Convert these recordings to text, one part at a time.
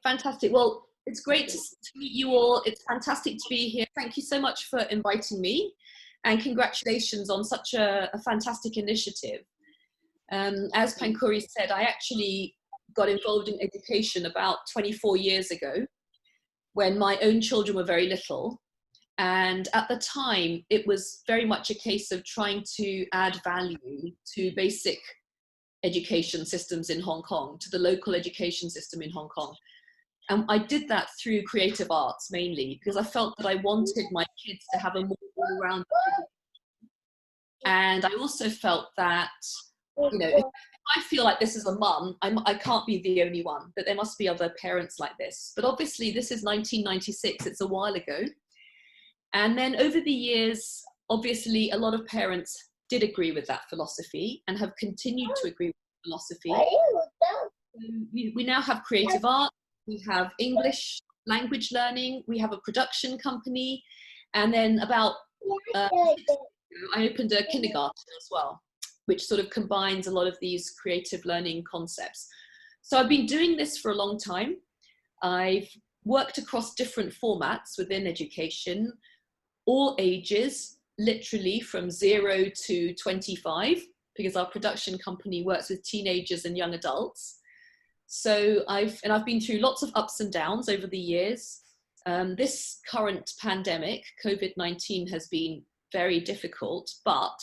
Fantastic. Well, it's great to meet you all. It's fantastic to be here. Thank you so much for inviting me, and congratulations on such a fantastic initiative. As Pankuri said, I actually got involved in education about 24 years ago when my own children were very little. And at the time, it was very much a case of trying to add value to basic education systems in Hong Kong, to the local education system in Hong Kong. And I did that through creative arts mainly, because I felt that I wanted my kids to have a more all-round education. And I also felt that, you know, if I feel like this is a mum, I can't be the only one, that there must be other parents like this. But obviously this is 1996, it's a while ago. And then over the years, obviously a lot of parents did agree with that philosophy and have continued to agree with the philosophy. We now have creative art, we have English language learning, we have a production company, and then about 6 years ago, I opened a kindergarten as well, which sort of combines a lot of these creative learning concepts. So I've been doing this for a long time. I've worked across different formats within education, all ages, literally from 0 to 25, because our production company works with teenagers and young adults. So I've been through lots of ups and downs over the years. This current pandemic, COVID-19, has been very difficult, but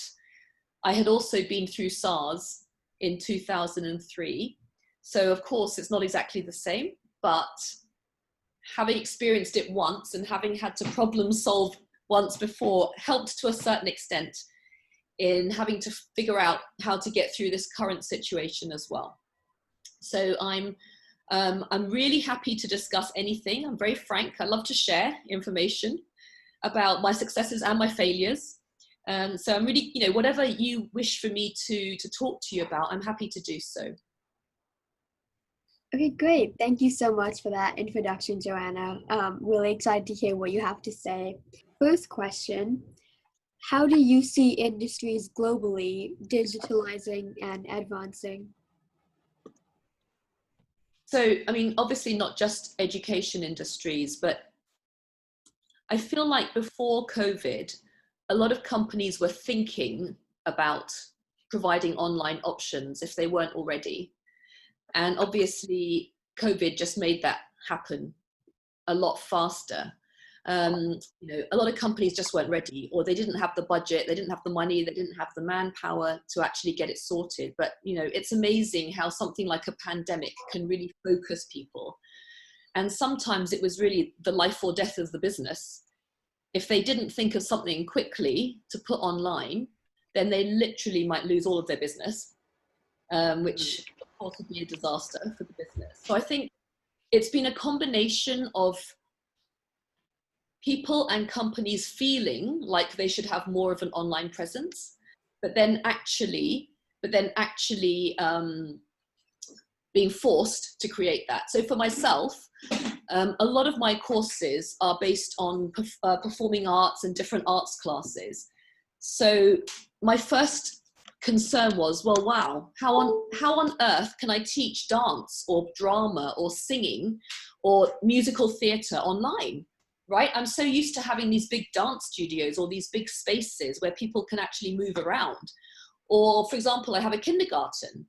I had also been through SARS in 2003. So of course it's not exactly the same, but having experienced it once and having had to problem solve once before helped to a certain extent in having to figure out how to get through this current situation as well. So I'm really happy to discuss anything. I'm very frank. I love to share information about my successes and my failures. So I'm really, you know, whatever you wish for me to talk to you about, I'm happy to do so. Okay, great. Thank you so much for that introduction, Joanna. Really excited to hear what you have to say. First question, how do you see industries globally digitalizing and advancing? So, I mean, obviously not just education industries, but I feel like before COVID, a lot of companies were thinking about providing online options if they weren't already. And obviously COVID just made that happen a lot faster. You know, a lot of companies just weren't ready, or they didn't have the budget, they didn't have the money, they didn't have the manpower to actually get it sorted. But, you know, it's amazing how something like a pandemic can really focus people. And sometimes it was really the life or death of the business. If they didn't think of something quickly to put online, then they literally might lose all of their business, which of course would be a disaster for the business. So I think it's been a combination of people and companies feeling like they should have more of an online presence, but then actually being forced to create that. So for myself, a lot of my courses are based on performing arts and different arts classes. So my first concern was, well, wow, how on earth can I teach dance or drama or singing or musical theatre online? Right? I'm so used to having these big dance studios or these big spaces where people can actually move around. Or for example, I have a kindergarten.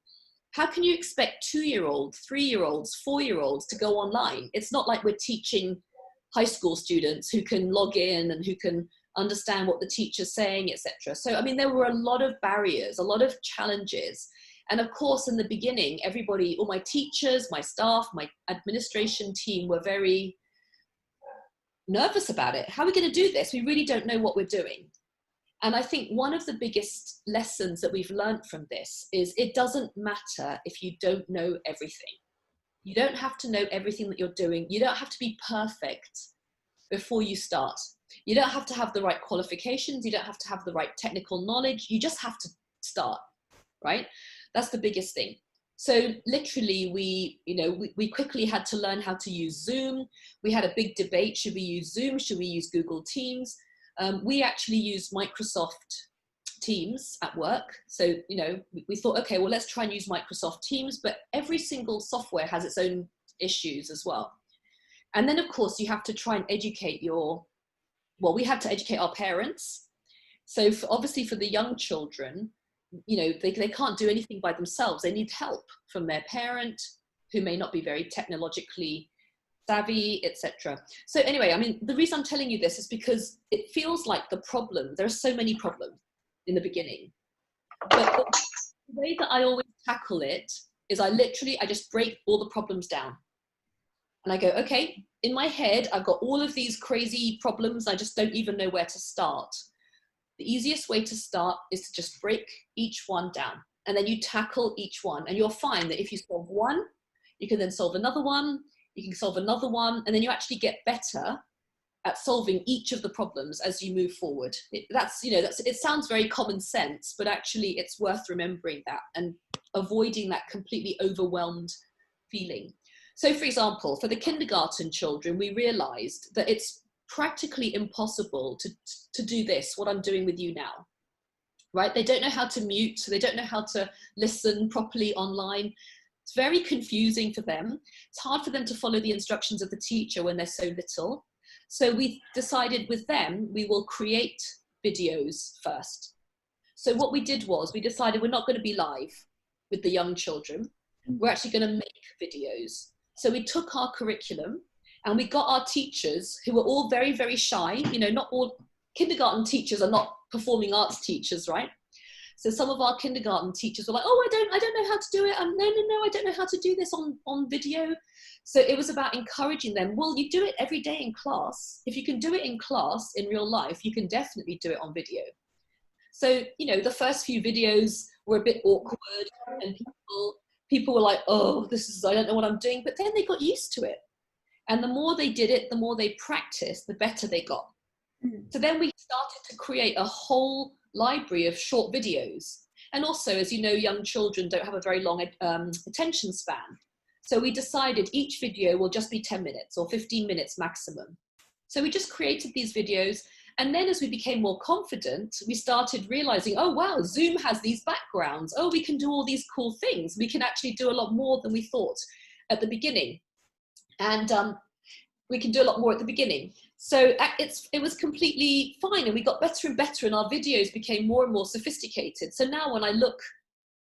How can you expect 2-year-olds, 3-year-olds, 4-year-olds to go online? It's not like we're teaching high school students who can log in and who can understand what the teacher's saying, etc. So, I mean, there were a lot of barriers, a lot of challenges. And of course, in the beginning, everybody, all my teachers, my staff, my administration team were very nervous about it. How are we going to do this? We really don't know what we're doing. And I think one of the biggest lessons that we've learned from this is it doesn't matter if you don't know everything. You don't have to know everything that you're doing. You don't have to be perfect before you start. You don't have to have the right qualifications. You don't have to have the right technical knowledge. You just have to start, right? That's the biggest thing. So literally we quickly had to learn how to use Zoom. We had a big debate. Should we use Zoom? Should we use Google Teams? We actually use Microsoft Teams at work. So, you know, we thought, okay, well, let's try and use Microsoft Teams, but every single software has its own issues as well. And then of course you have to try and educate well, we had to educate our parents. So obviously for the young children, you know, they can't do anything by themselves. They need help from their parent, who may not be very technologically savvy, etc. So anyway, I mean, the reason I'm telling you this is because it feels like there are so many problems in the beginning. But the way that I always tackle it is I just break all the problems down. And I go, okay, in my head, I've got all of these crazy problems. I just don't even know where to start. The easiest way to start is to just break each one down. And then you tackle each one. And you'll find that if you solve one, you can then solve another one, you can solve another one, and then you actually get better at solving each of the problems as you move forward. It sounds very common sense, but actually it's worth remembering that and avoiding that completely overwhelmed feeling. So for example, for the kindergarten children, we realized that it's practically impossible to do this, what I'm doing with you now, right? They don't know how to mute, so they don't know how to listen properly online. It's very confusing for them. It's hard for them to follow the instructions of the teacher when they're so little. So we decided with them, we will create videos first. So what we did was we decided we're not going to be live with the young children. We're actually going to make videos. So we took our curriculum and we got our teachers, who were all very, very shy. You know, not all kindergarten teachers are not performing arts teachers, right? So some of our kindergarten teachers were like, oh, I don't know how to do it. No, I don't know how to do this on video. So it was about encouraging them. Well, you do it every day in class. If you can do it in class, in real life, you can definitely do it on video. So, you know, the first few videos were a bit awkward and people were like, oh, I don't know what I'm doing. But then they got used to it. And the more they did it, the more they practiced, the better they got. So then we started to create a whole library of short videos. And also, as you know, young children don't have a very long attention span. So we decided each video will just be 10 minutes or 15 minutes maximum. So we just created these videos. And then as we became more confident, we started realizing, oh, wow, Zoom has these backgrounds. Oh, we can do all these cool things. We can actually do a lot more than we thought at the beginning. And we can do a lot more at the beginning. So it was completely fine, and we got better and better, and our videos became more and more sophisticated. So now when I look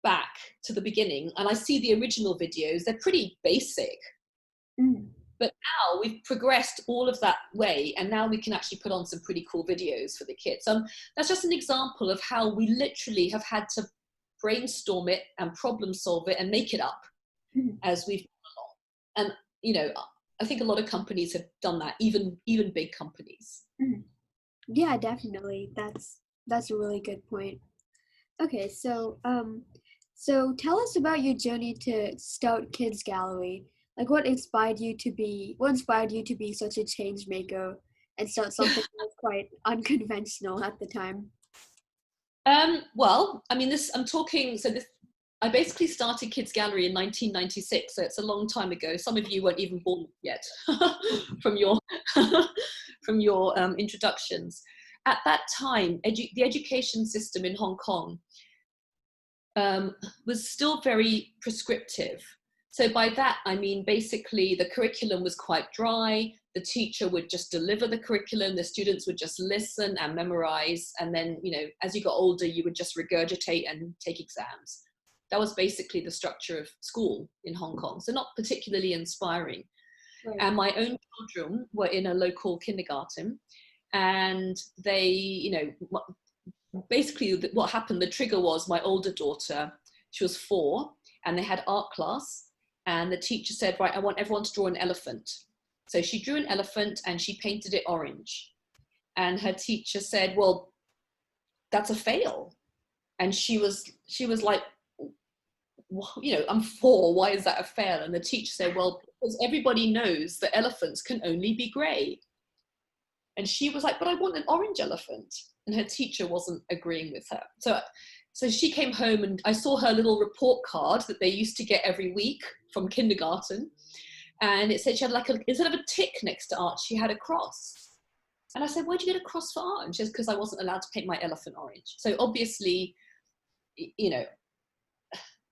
back to the beginning and I see the original videos, they're pretty basic. But now we've progressed all of that way, and now we can actually put on some pretty cool videos for the kids. That's just an example of how we literally have had to brainstorm it and problem solve it and make it up as we've gone along. And, you know, I think a lot of companies have done that, even big companies. Yeah, definitely. That's a really good point. Okay, so tell us about your journey to start Kids Gallery. Like, what inspired you to be such a change maker and start something that was quite unconventional at the time? Well, I mean, I basically started Kids Gallery in 1996, so it's a long time ago. Some of you weren't even born yet from your introductions. At that time, the education system in Hong Kong was still very prescriptive. So by that, I mean, basically the curriculum was quite dry. The teacher would just deliver the curriculum. The students would just listen and memorize. And then, you know, as you got older, you would just regurgitate and take exams. That was basically the structure of school in Hong Kong. So not particularly inspiring. Right. And my own children were in a local kindergarten, and they, you know, basically what happened, the trigger was my older daughter, she was 4, and they had art class, and the teacher said, right, I want everyone to draw an elephant. So she drew an elephant and she painted it orange. And her teacher said, well, that's a fail. And she was like, you know, I'm 4, why is that a fail? And the teacher said, well, because everybody knows that elephants can only be grey. And she was like, but I want an orange elephant. And her teacher wasn't agreeing with her. So she came home, and I saw her little report card that they used to get every week from kindergarten. And it said she had like instead of a tick next to art, she had a cross. And I said, where'd you get a cross for art? And she said, because I wasn't allowed to paint my elephant orange. So obviously, you know,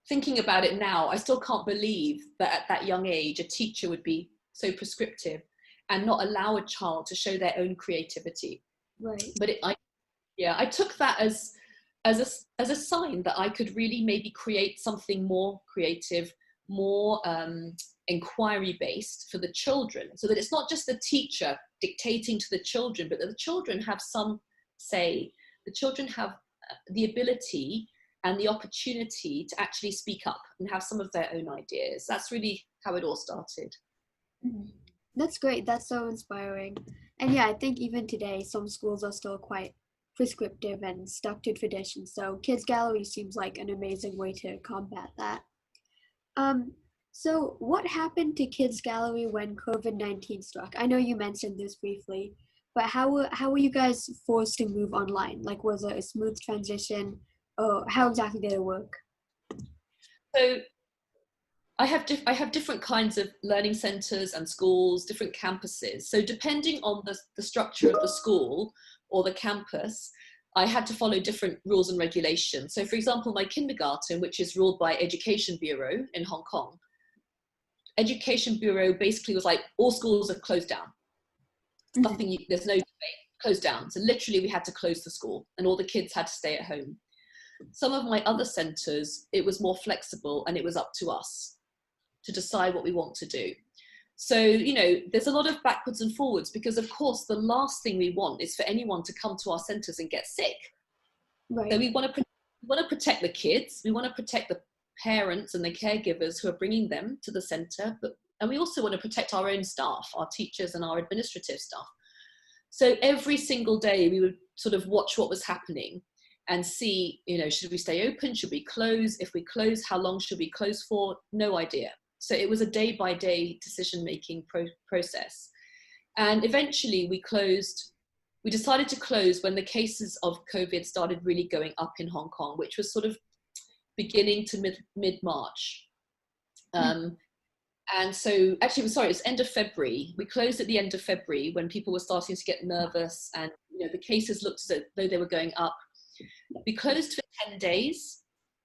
thinking about it now, I still can't believe that at that young age, a teacher would be so prescriptive. and not allow a child to show their own creativity. Right. But I took that as a sign that I could really maybe create something more creative, more inquiry based for the children, so that it's not just the teacher dictating to the children, but that the children have some say. The children have the ability and the opportunity to actually speak up and have some of their own ideas. That's really how it all started. That's great. That's so inspiring. And yeah, I think even today, some schools are still quite prescriptive and stuck to tradition. So Kids Gallery seems like an amazing way to combat that. So what happened to Kids Gallery when COVID-19 struck? I know you mentioned this briefly, but how were you guys forced to move online? Like, was it a smooth transition? Or how exactly did it work? So I have different kinds of learning centres and schools, different campuses. So depending on the structure of the school or the campus, I had to follow different rules and regulations. So for example, my kindergarten, which is ruled by Education Bureau in Hong Kong, Education Bureau basically was like, all schools are closed down. Nothing, there's no debate, closed down. So literally we had to close the school and all the kids had to stay at home. Some of my other centres, it was more flexible and it was up to us to decide what we want to do. So, you know, there's a lot of backwards and forwards because of course the last thing we want is for anyone to come to our centres and get sick. Right. So we want to protect the kids, we want to protect the parents and the caregivers who are bringing them to the centre, and we also want to protect our own staff, our teachers and our administrative staff. So every single day we would sort of watch what was happening and see, you know, should we stay open? Should we close? If we close, how long should we close for? No idea. So it was a day-by-day decision-making process. And eventually we decided to close when the cases of COVID started really going up in Hong Kong, which was sort of beginning to mid-March. And so actually, sorry, it's end of February. We closed at the end of February when people were starting to get nervous and, you know, the cases looked as though they were going up. We closed for 10 days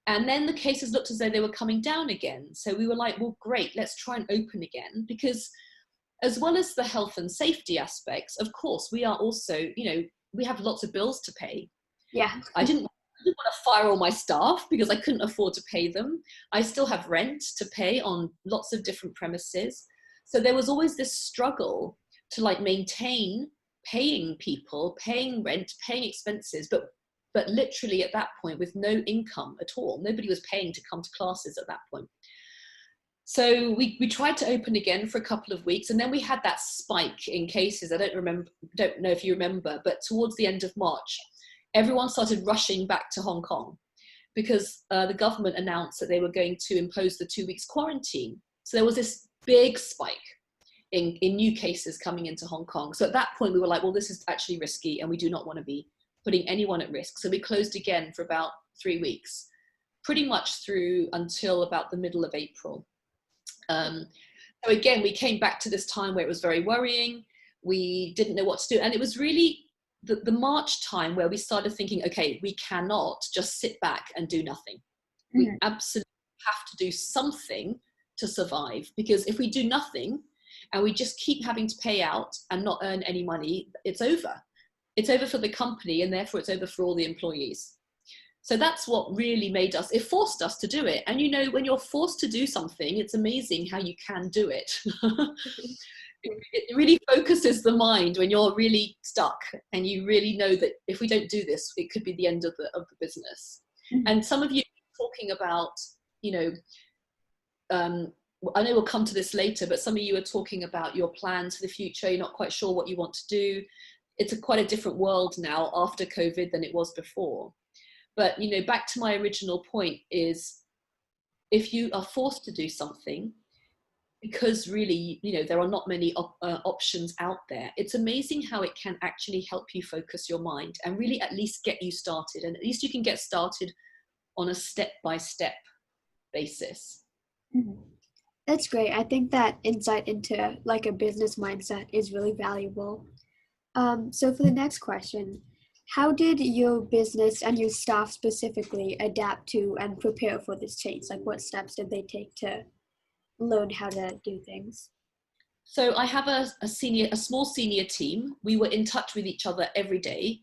and then the cases looked as though they were coming down again. So we were like, well, great, let's try and open again, because as well as the health and safety aspects, of course, we are also, you know, we have lots of bills to pay. Yeah. I didn't want to fire all my staff because I couldn't afford to pay them. I still have rent to pay on lots of different premises. So there was always this struggle to like maintain paying people, paying rent, paying expenses, but literally at that point with no income at all. Nobody was paying to come to classes at that point. So we tried to open again for a couple of weeks, and then we had that spike in cases. I don't know if you remember, but towards the end of March, everyone started rushing back to Hong Kong because the government announced that they were going to impose the 2 weeks quarantine. So there was this big spike in new cases coming into Hong Kong. So at that point we were like, well, this is actually risky and we do not want to be putting anyone at risk. So we closed again for about 3 weeks, pretty much through until about the middle of April. So again, we came back to this time where it was very worrying. We didn't know what to do. And it was really the March time where we started thinking, okay, we cannot just sit back and do nothing. We absolutely have to do something to survive, because if we do nothing and we just keep having to pay out and not earn any money, it's over. It's over for the company and therefore it's over for all the employees. So that's what really it forced us to do it. And you know, when you're forced to do something, it's amazing how you can do it. It really focuses the mind when you're really stuck and you really know that if we don't do this, it could be the end of the business. And some of you talking about, you know, I know we'll come to this later, but some of you are talking about your plans for the future. You're not quite sure what you want to do. It's quite a different world now after COVID than it was before. But, you know, back to my original point is, if you are forced to do something, because really, you know, there are not many options out there, it's amazing how it can actually help you focus your mind and really at least get you started. And at least you can get started on a step-by-step basis. That's great. I think that insight into like a business mindset is really valuable. So for the next question, how did your business and your staff specifically adapt to and prepare for this change? Like, what steps did they take to learn how to do things? So I have a small senior team. We were in touch with each other every day.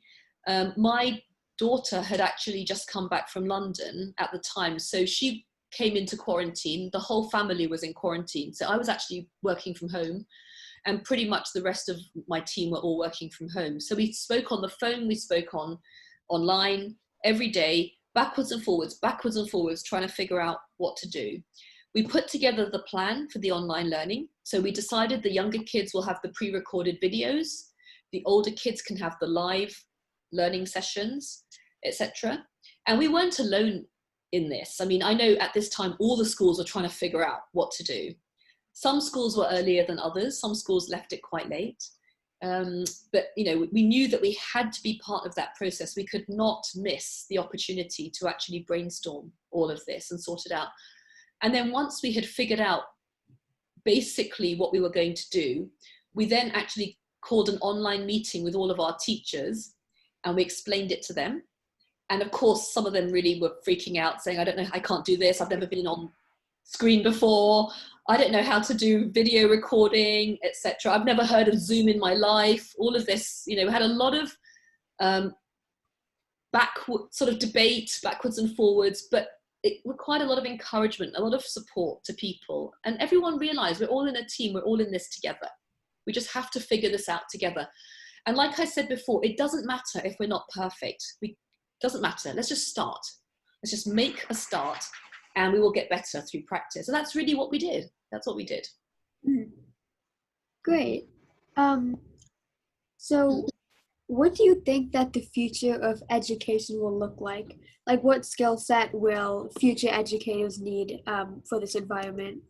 My daughter had actually just come back from London at the time, so she came into quarantine. The whole family was in quarantine, so I was actually working from home, and pretty much the rest of my team were all working from home. So we spoke on the phone, we spoke online every day, backwards and forwards, trying to figure out what to do. We put together the plan for the online learning. So we decided the younger kids will have the pre-recorded videos, the older kids can have the live learning sessions, etc. And we weren't alone in this. I mean, I know at this time, all the schools were trying to figure out what to do. Some schools were earlier than others. Some schools left it quite late. But, you know, we knew that we had to be part of that process. We could not miss the opportunity to actually brainstorm all of this and sort it out. And then once we had figured out basically what we were going to do, we then actually called an online meeting with all of our teachers, and we explained it to them. And of course, some of them really were freaking out, saying, I don't know, I can't do this. I've never been on screen before. I don't know how to do video recording, etc. I've never heard of Zoom in my life. All of this, you know, we had a lot of sort of debate, backwards and forwards, but it required a lot of encouragement, a lot of support to people. And everyone realized we're all in a team, we're all in this together. We just have to figure this out together. And like I said before, it doesn't matter if we're not perfect. It doesn't matter. Let's just start. Let's just make a start, and we will get better through practice. And that's really what we did. That's what we did. Great. So what do you think that the future of education will look like? Like, what skill set will future educators need for this environment?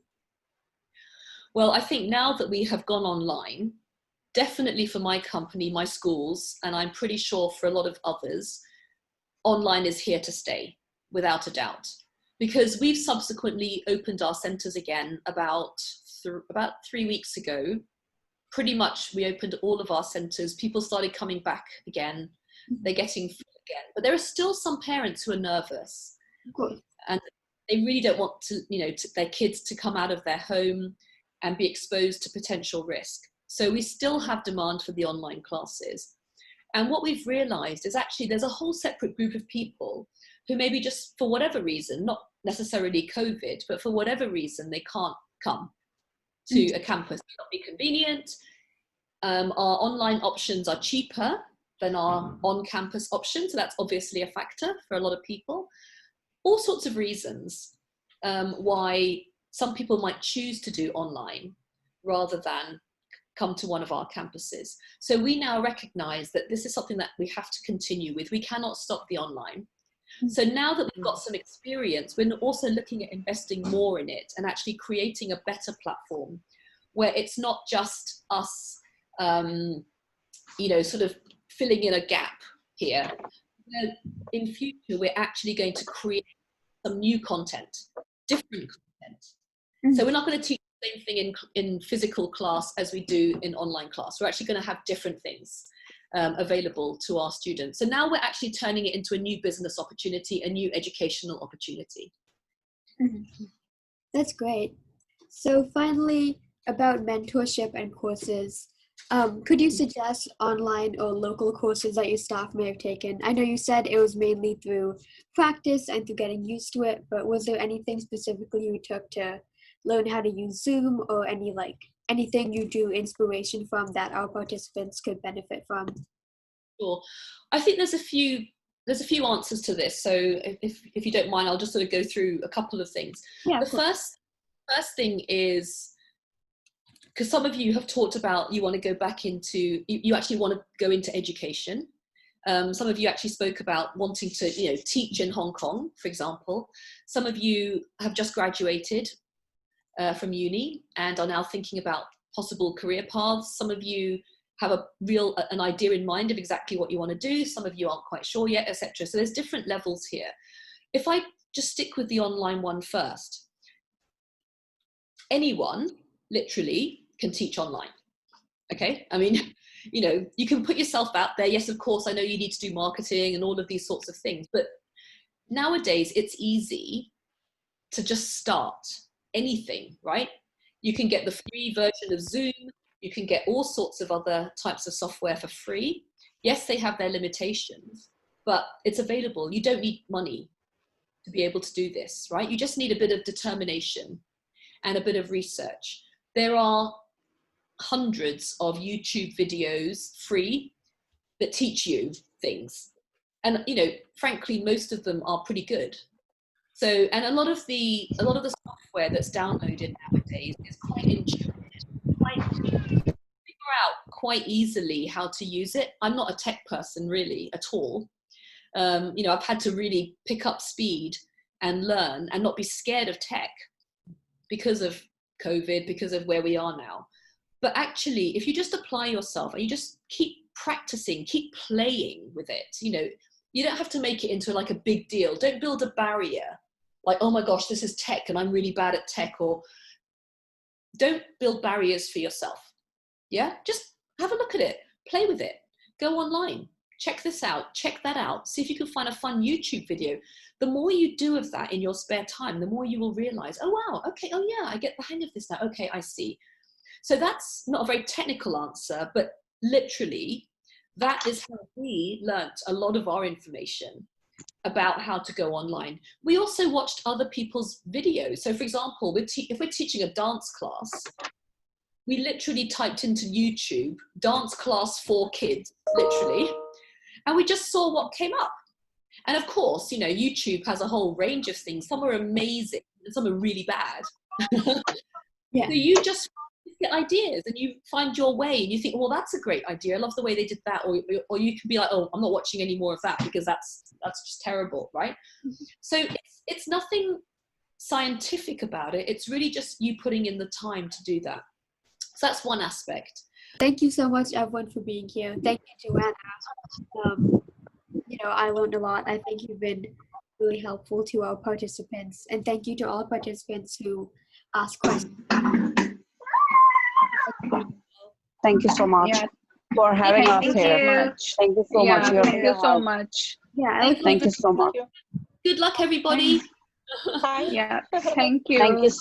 Well, I think now that we have gone online, definitely for my company, my schools, and I'm pretty sure for a lot of others, online is here to stay, without a doubt. Because we've subsequently opened our centres again about 3 weeks ago. Pretty much we opened all of our centres. People started coming back again. They're getting full again. But there are still some parents who are nervous. And they really don't want to, you know, their kids to come out of their home and be exposed to potential risk. So we still have demand for the online classes. And what we've realized is actually there's a whole separate group of people who maybe just for whatever reason, not necessarily COVID, but for whatever reason, they can't come to a campus. It may not be convenient. Our online options are cheaper than our on-campus options. So that's obviously a factor for a lot of people. All sorts of reasons why some people might choose to do online rather than come to one of our campuses. So we now recognize that this is something that we have to continue with. We cannot stop the online. So now that we've got some experience, we're also looking at investing more in it and actually creating a better platform where it's not just us, you know, sort of filling in a gap here. In future, we're actually going to create some new content, different content. So we're not going to teach the same thing in physical class as we do in online class. We're actually going to have different things available to our students. So now we're actually turning it into a new business opportunity, a new educational opportunity. That's great. So finally, about mentorship and courses, could you suggest online or local courses that your staff may have taken? I know you said it was mainly through practice and through getting used to it, but was there anything specifically you took to learn how to use Zoom, or anything you drew inspiration from that our participants could benefit from? Sure. I think there's a few answers to this. So if you don't mind, I'll just sort of go through a couple of things. Yeah, the first thing is, because some of you have talked about you want to go back into, you actually want to go into education. Some of you actually spoke about wanting to, you know, teach in Hong Kong, for example. Some of you have just graduated from uni and are now thinking about possible career paths. Some of you have an idea in mind of exactly what you want to do. Some of you aren't quite sure yet, etc. So there's different levels here. If I just stick with the online one first, anyone literally can teach online. Okay, I mean, you know, you can put yourself out there. Yes, of course, I know you need to do marketing and all of these sorts of things, but nowadays it's easy to just start anything, right? You can get the free version of Zoom. You can get all sorts of other types of software for free. Yes, they have their limitations, but it's available. You don't need money to be able to do this, right? You just need a bit of determination and a bit of research. There are hundreds of YouTube videos free that teach you things. And, you know, frankly, most of them are pretty good. So, and a lot of the software that's downloaded nowadays is quite intuitive, figure out quite easily how to use it. I'm not a tech person really at all. You know, I've had to really pick up speed and learn and not be scared of tech because of COVID, because of where we are now. But actually, if you just apply yourself and you just keep practicing, keep playing with it, you know, you don't have to make it into like a big deal. Don't build a barrier like, oh my gosh, this is tech and I'm really bad at tech, or don't build barriers for yourself. Yeah, just have a look at it, play with it, go online, check this out, check that out, see if you can find a fun YouTube video. The more you do of that in your spare time, the more you will realize, oh wow, okay, oh yeah, I get the hang of this now, okay, I see. So that's not a very technical answer, but literally that is how we learnt a lot of our information about how to go online. We also watched other people's videos. So for example, if we're teaching a dance class, we literally typed into YouTube, dance class for kids, literally, and we just saw what came up. And of course, you know, YouTube has a whole range of things. Some are amazing and some are really bad. Yeah. So you just get ideas and you find your way and you think, well, that's a great idea. I love the way they did that. Or you can be like, oh, I'm not watching any more of that because that's just terrible, right? So it's nothing scientific about it. It's really just you putting in the time to do that. So that's one aspect. Thank you so much, everyone, for being here. Thank you, Joanna. You know, I learned a lot. I think you've been really helpful to our participants. And thank you to all participants who asked questions. Thank you so much for having us here. Thank you so much. Thank you so much. Yeah, thank you so much. Good luck, everybody. Yeah, thank you. Thank you